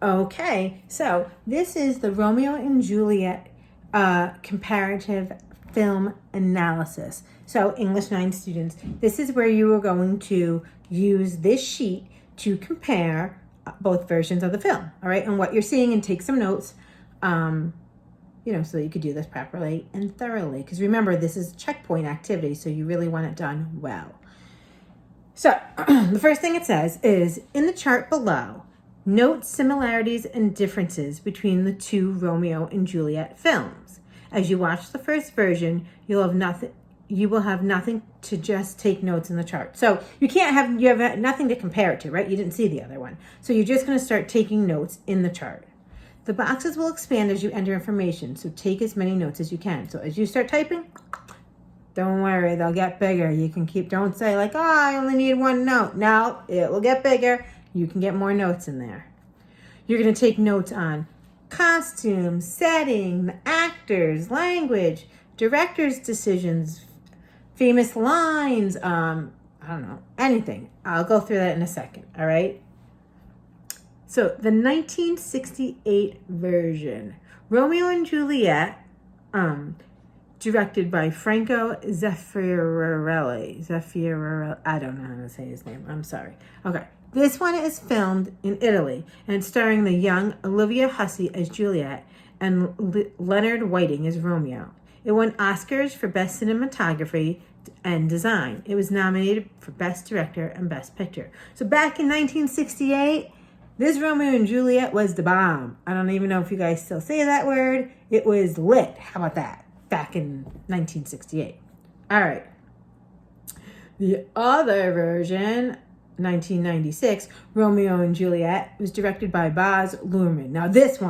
Okay, so this is the Romeo and Juliet comparative film analysis. So English 9 students, this is where you are going to use this sheet to compare both versions of the film, all right, and what you're seeing, and take some notes, so that you could do this properly and thoroughly. Because remember, this is a checkpoint activity, so you really want it done well. So the first thing it says is, in the chart below, note similarities and differences between the two Romeo and Juliet films. As you watch the first version, you will have nothing to just take notes in the chart. So you have nothing to compare it to, right? You didn't see the other one. So you're just going to start taking notes in the chart. The boxes will expand as you enter information, so take as many notes as you can. So as you start typing, don't worry, they'll get bigger. You can don't say like, I only need one note. No, it will get bigger. You can get more notes in there. You're going to take notes on costumes, setting, the actors, language, director's decisions, famous lines, anything. I'll go through that in a second, all right? So the 1968 version, Romeo and Juliet, directed by Franco Zeffirelli. I don't know how to say his name. I'm sorry. Okay. This one is filmed in Italy, and it's starring the young Olivia Hussey as Juliet and Leonard Whiting as Romeo. It won Oscars for Best Cinematography and Design. It was nominated for Best Director and Best Picture. So back in 1968, this Romeo and Juliet was the bomb. I don't even know if you guys still say that word. It was lit. How about that? Back in 1968. All right. The other version, 1996, Romeo and Juliet, was directed by Baz Luhrmann. Now this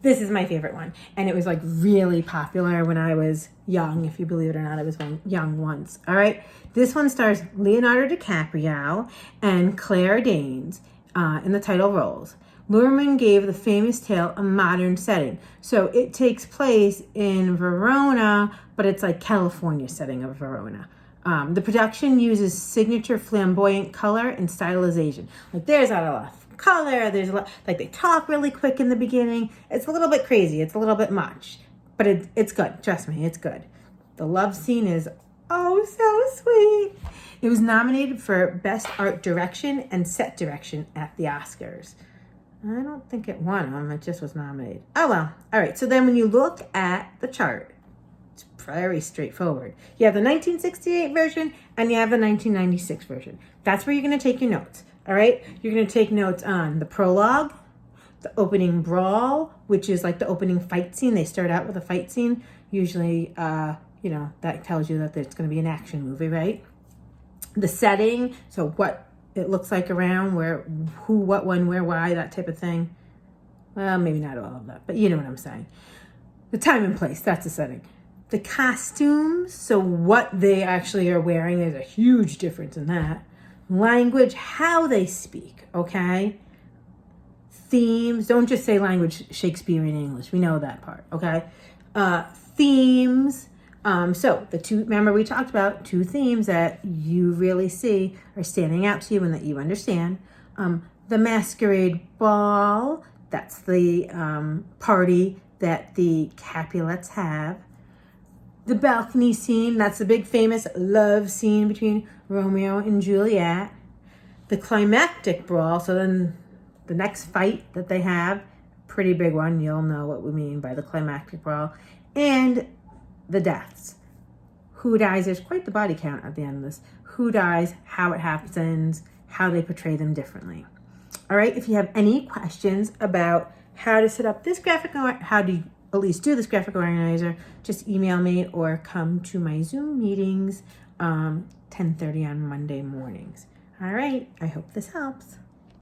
is my favorite one. And it was like really popular when I was young. If you believe it or not, I was young once. All right. This one stars Leonardo DiCaprio and Claire Danes in the title roles. Luhrmann gave the famous tale a modern setting. So it takes place in Verona, but it's like California setting of Verona. The production uses signature flamboyant color and stylization. Like there's not a lot of color. There's a lot, like they talk really quick in the beginning. It's a little bit crazy. It's a little bit much, but it's good. Trust me, it's good. The love scene is oh so sweet. It was nominated for Best Art Direction and Set Direction at the Oscars. I don't think it won them. It just was nominated. Oh, well. All right. So then when you look at the chart, it's very straightforward. You have the 1968 version and you have the 1996 version. That's where you're going to take your notes. All right. You're going to take notes on the prologue, the opening brawl, which is like the opening fight scene. They start out with a fight scene. Usually, that tells you that it's going to be an action movie, right? The setting, so what it looks like around, where, who, what, when, where, why, that type of thing. Well, maybe not all of that, but you know what I'm saying. The time and place, that's the setting. The costumes, so what they actually are wearing, there's a huge difference in that. Language, how they speak, okay? Themes, don't just say language Shakespearean English. We know that part, okay? Themes. So the two, remember we talked about two themes that you really see are standing out to you and that you understand. The masquerade ball, that's the party that the Capulets have. The balcony scene, that's the big famous love scene between Romeo and Juliet. The climactic brawl, so then the next fight that they have, pretty big one, you'll know what we mean by the climactic brawl. And the deaths. Who dies? There's quite the body count at the end of this. Who dies, how it happens, how they portray them differently. All right, if you have any questions about how to set up this graphic, or how to at least do this graphic organizer, just email me or come to my Zoom meetings 10:30 on Monday mornings. All right, I hope this helps.